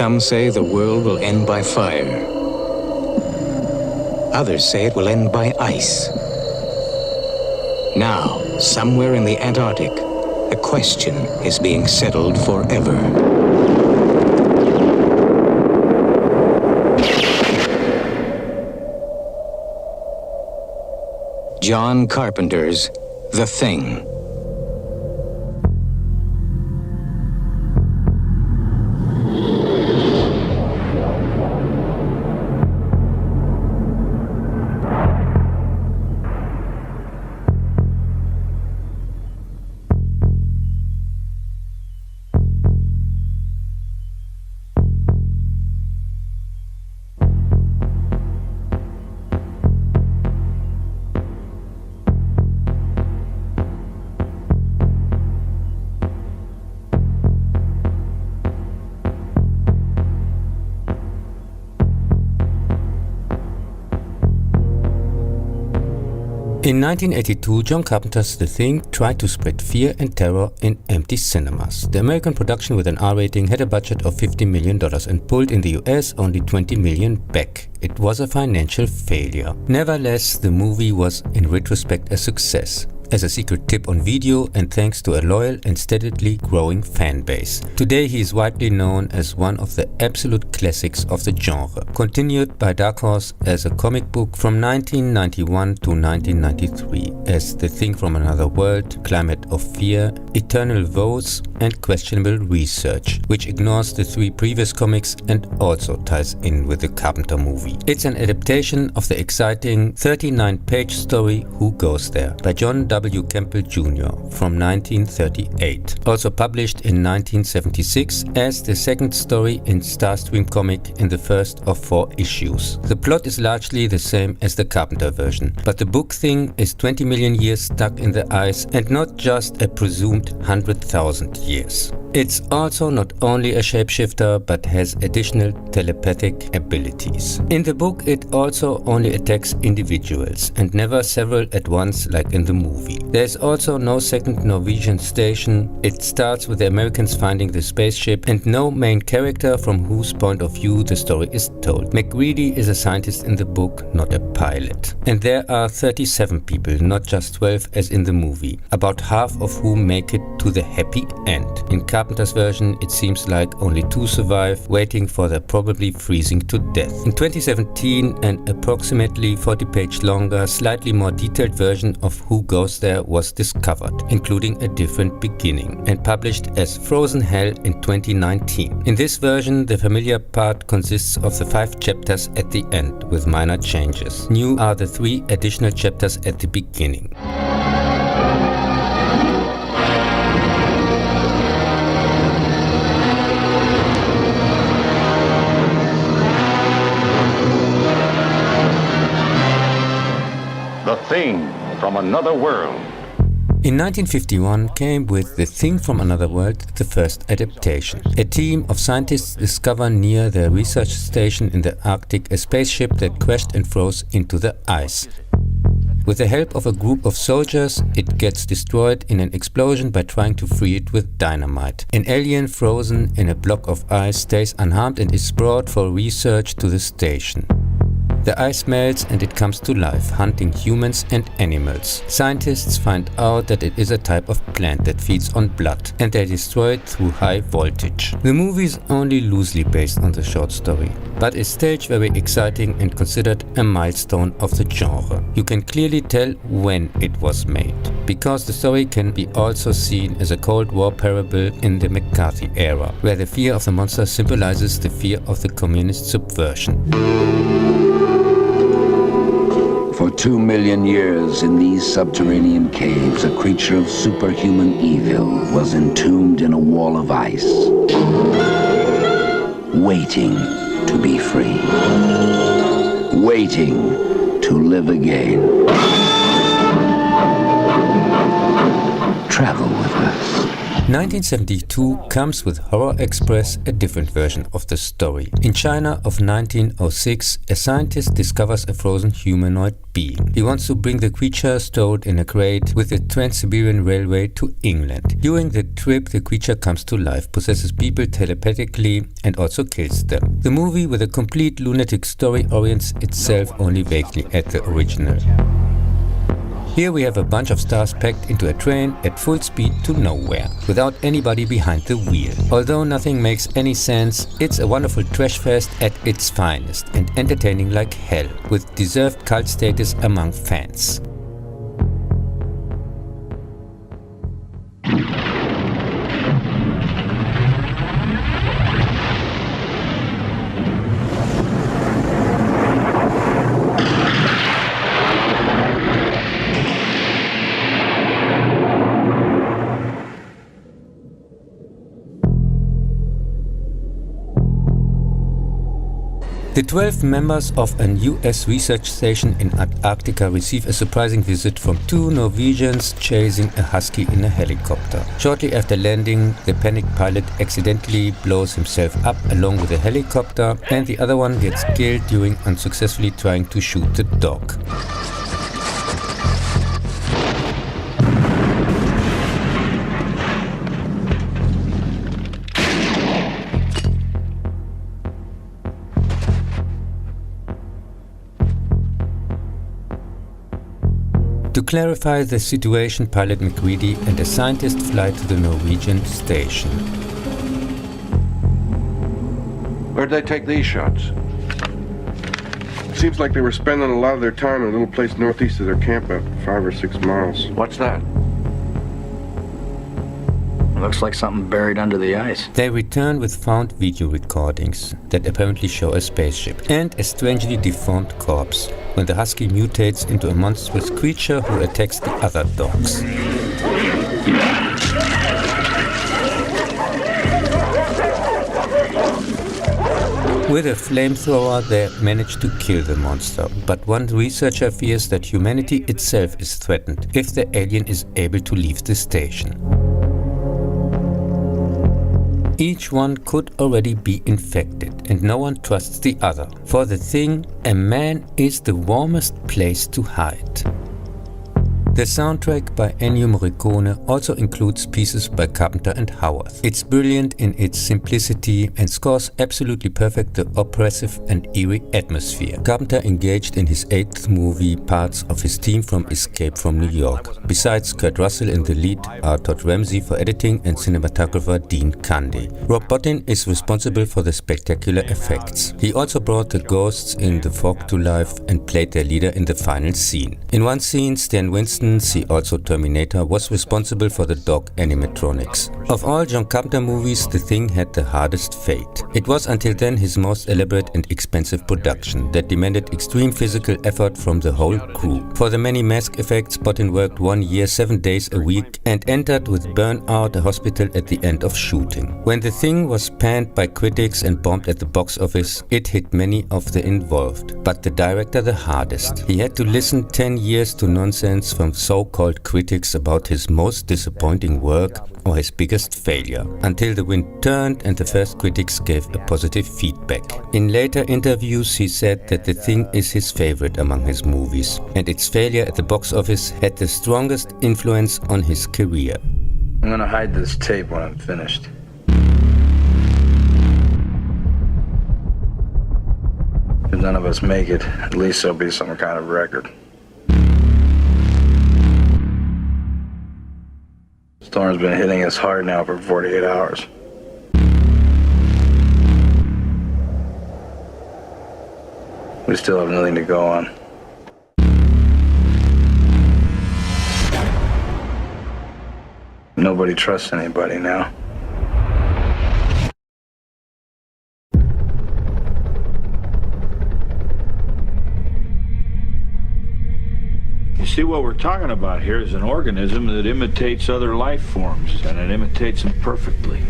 Some say the world will end by fire. Others say it will end by ice. Now, somewhere in the Antarctic, a question is being settled forever. John Carpenter's The Thing. In 1982, John Carpenter's The Thing tried to spread fear and terror in empty cinemas. The American production with an R rating had a budget of $50 million and pulled in the US only $20 million back. It was a financial failure. Nevertheless, the movie was in retrospect a success, as a secret tip on video and thanks to a loyal and steadily growing fan base. Today he is widely known as one of the absolute classics of the genre, continued by Dark Horse as a comic book from 1991 to 1993 as The Thing from Another World, Climate of Fear, Eternal Vows and Questionable Research, which ignores the three previous comics and also ties in with the Carpenter movie. It's an adaptation of the exciting 39-page story Who Goes There by John W. Campbell Jr. from 1938, also published in 1976 as the second story in Starstream comic in the first of 4 issues. The plot is largely the same as the Carpenter version, but the book Thing is 20 million years stuck in the ice and not just a presumed 100,000 years. It's also not only a shapeshifter but has additional telepathic abilities. In the book it also only attacks individuals and never several at once like in the movie. There is also no second Norwegian station. It starts with the Americans finding the spaceship and no main character from whose point of view the story is told. McGreedy is a scientist in the book, not a pilot. And there are 37 people, not just 12 as in the movie, about half of whom make it to the happy end. In Carpenter's version, it seems like only 2 survive, waiting for their probably freezing to death. In 2017, an approximately 40-page longer, slightly more detailed version of Who Goes There was discovered, including a different beginning, and published as Frozen Hell in 2019. In this version, the familiar part consists of the 5 chapters at the end, with minor changes. New are the 3 additional chapters at the beginning. The Thing from Another World. In 1951 came with The Thing from Another World the first adaptation. A team of scientists discover near their research station in the Arctic a spaceship that crashed and froze into the ice. With the help of a group of soldiers, it gets destroyed in an explosion by trying to free it with dynamite. An alien frozen in a block of ice stays unharmed and is brought for research to the station. The ice melts and it comes to life, hunting humans and animals. Scientists find out that it is a type of plant that feeds on blood, and they destroy it through high voltage. The movie is only loosely based on the short story, but is staged very exciting and considered a milestone of the genre. You can clearly tell when it was made, because the story can be also seen as a Cold War parable in the McCarthy era, where the fear of the monster symbolizes the fear of the communist subversion. For 2 million years in these subterranean caves, a creature of superhuman evil was entombed in a wall of ice, waiting to be free, waiting to live again. Travel with us. 1972 comes with Horror Express, a different version of the story. In China of 1906, a scientist discovers a frozen humanoid being. He wants to bring the creature stored in a crate with the Trans-Siberian Railway to England. During the trip, the creature comes to life, possesses people telepathically, and also kills them. The movie, with a complete lunatic story, orients itself only vaguely at the original. Here we have a bunch of stars packed into a train at full speed to nowhere, without anybody behind the wheel. Although nothing makes any sense, it's a wonderful trash fest at its finest and entertaining like hell, with deserved cult status among fans. The 12 members of an US research station in Antarctica receive a surprising visit from two Norwegians chasing a husky in a helicopter. Shortly after landing, the panicked pilot accidentally blows himself up along with the helicopter, and the other one gets killed during unsuccessfully trying to shoot the dog. To clarify the situation, pilot McCready and a scientist fly to the Norwegian station. Where'd they take these shots? Seems like they were spending a lot of their time in a little place northeast of their camp, about 5 or 6 miles. What's that? Looks like something buried under the ice. They return with found video recordings that apparently show a spaceship and a strangely deformed corpse when the husky mutates into a monstrous creature who attacks the other dogs. With a flamethrower, they manage to kill the monster, but one researcher fears that humanity itself is threatened if the alien is able to leave the station. Each one could already be infected, and no one trusts the other. For the thing, a man is the warmest place to hide. The soundtrack by Ennio Morricone also includes pieces by Carpenter and Howarth. It's brilliant in its simplicity and scores absolutely perfect the oppressive and eerie atmosphere. Carpenter engaged in his 8th movie parts of his team from Escape from New York. Besides Kurt Russell in the lead are Todd Ramsey for editing and cinematographer Dean Cundy. Rob Bottin is responsible for the spectacular effects. He also brought the ghosts in the fog to life and played their leader in the final scene. In one scene, Stan Winston, see also Terminator, was responsible for the dog animatronics. Of all John Carpenter movies, The Thing had the hardest fate. It was until then his most elaborate and expensive production that demanded extreme physical effort from the whole crew. For the many mask effects, Bottin worked 1 year, 7 days a week, and entered with burnout a hospital at the end of shooting. When The Thing was panned by critics and bombed at the box office, it hit many of the involved, but the director the hardest. He had to listen 10 years to nonsense from so-called critics about his most disappointing work or his biggest failure, until the wind turned and the first critics gave a positive feedback. In later interviews, he said that The Thing is his favorite among his movies, and its failure at the box office had the strongest influence on his career. I'm gonna hide this tape when I'm finished. If none of us make it, at least there'll be some kind of record. Storm's been hitting us hard now for 48 hours. We still have nothing to go on. Nobody trusts anybody now. You see, what we're talking about here is an organism that imitates other life forms, and it imitates them perfectly.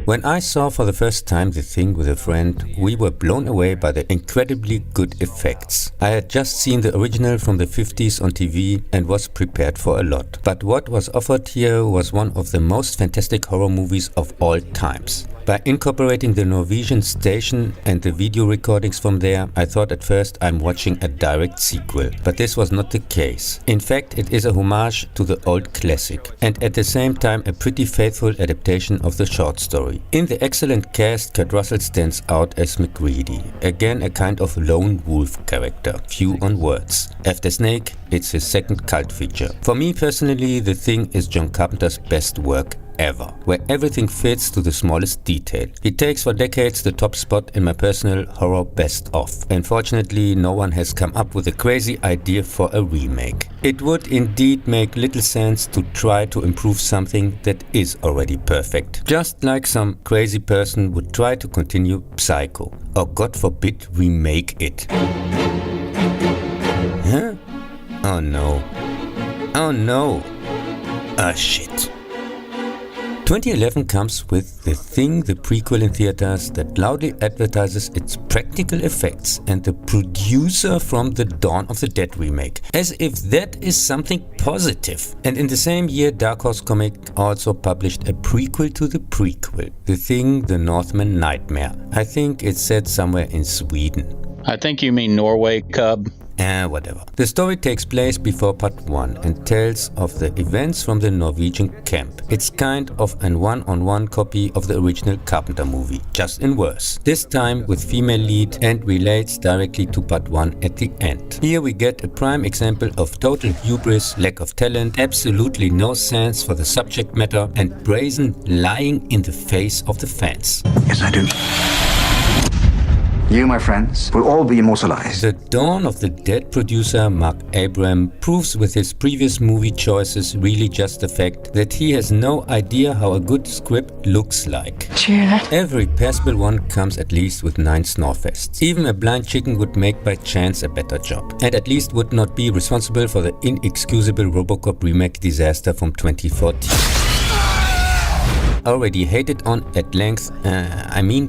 When I saw for the first time The Thing with a friend, we were blown away by the incredibly good effects. I had just seen the original from the 50s on TV and was prepared for a lot. But what was offered here was one of the most fantastic horror movies of all times. By incorporating the Norwegian station and the video recordings from there, I thought at first I'm watching a direct sequel, but this was not the case. In fact, it is a homage to the old classic, and at the same time a pretty faithful adaptation of the short story. In the excellent cast, Kurt Russell stands out as MacReady, again a kind of lone wolf character, few on words. After Snake, it's his second cult feature. For me personally, The Thing is John Carpenter's best work ever, where everything fits to the smallest detail. He takes for decades the top spot in my personal horror best-of. Unfortunately, no one has come up with a crazy idea for a remake. It would indeed make little sense to try to improve something that is already perfect. Just like some crazy person would try to continue Psycho, or God forbid remake it. Huh? Oh no. Oh no. Ah shit. 2011 comes with The Thing, the prequel in theaters that loudly advertises its practical effects, and the producer from the Dawn of the Dead remake, as if that is something positive. And in the same year, Dark Horse Comic also published a prequel to the prequel, The Thing, the Northman Nightmare. I think it's set somewhere in Sweden. I think you mean Norway, Cub. Whatever. The story takes place before part 1 and tells of the events from the Norwegian camp. It's kind of an one-on-one copy of the original Carpenter movie, just in worse. This time with female lead and relates directly to part 1 at the end. Here we get a prime example of total hubris, lack of talent, absolutely no sense for the subject matter, and brazen lying in the face of the fans. Yes, I do. You, my friends, will all be immortalized. The Dawn of the Dead producer Mark Abram proves with his previous movie choices really just the fact that he has no idea how a good script looks like. Cheer. Every passable one comes at least with 9 snorefests. Even a blind chicken would make by chance a better job, and at least would not be responsible for the inexcusable RoboCop remake disaster from 2014. Already hated on at length,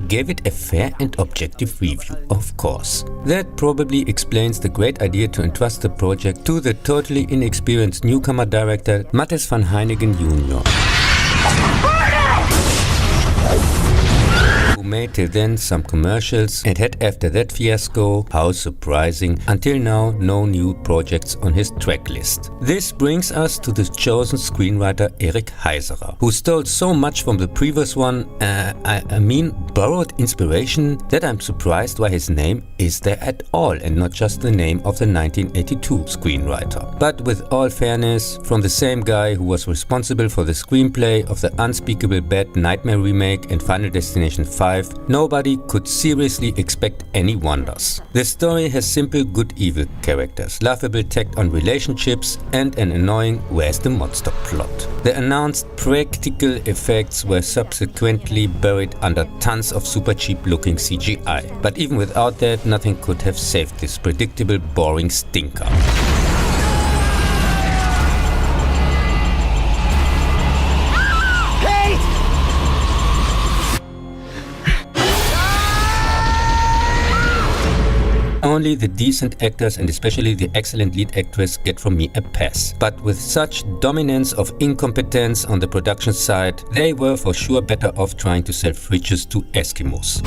gave it a fair and objective review, of course. That probably explains the great idea to entrust the project to the totally inexperienced newcomer director Mattes van Heinigen Jr., who made till then some commercials and had after that fiasco, how surprising, until now no new projects on his track list. This brings us to the chosen screenwriter Eric Heiserer, who stole so much from the previous one, borrowed inspiration, that I'm surprised why his name is there at all and not just the name of the 1982 screenwriter. But with all fairness, from the same guy who was responsible for the screenplay of the Unspeakable Bad Nightmare remake and Final Destination 5, nobody could seriously expect any wonders. The story has simple good-evil characters, laughable tact on relationships, and an annoying where's the monster plot. The announced practical effects were subsequently buried under tons of super cheap looking CGI. But even without that, nothing could have saved this predictable, boring stinker. Only the decent actors and especially the excellent lead actress get from me a pass. But with such dominance of incompetence on the production side, they were for sure better off trying to sell fridges to Eskimos.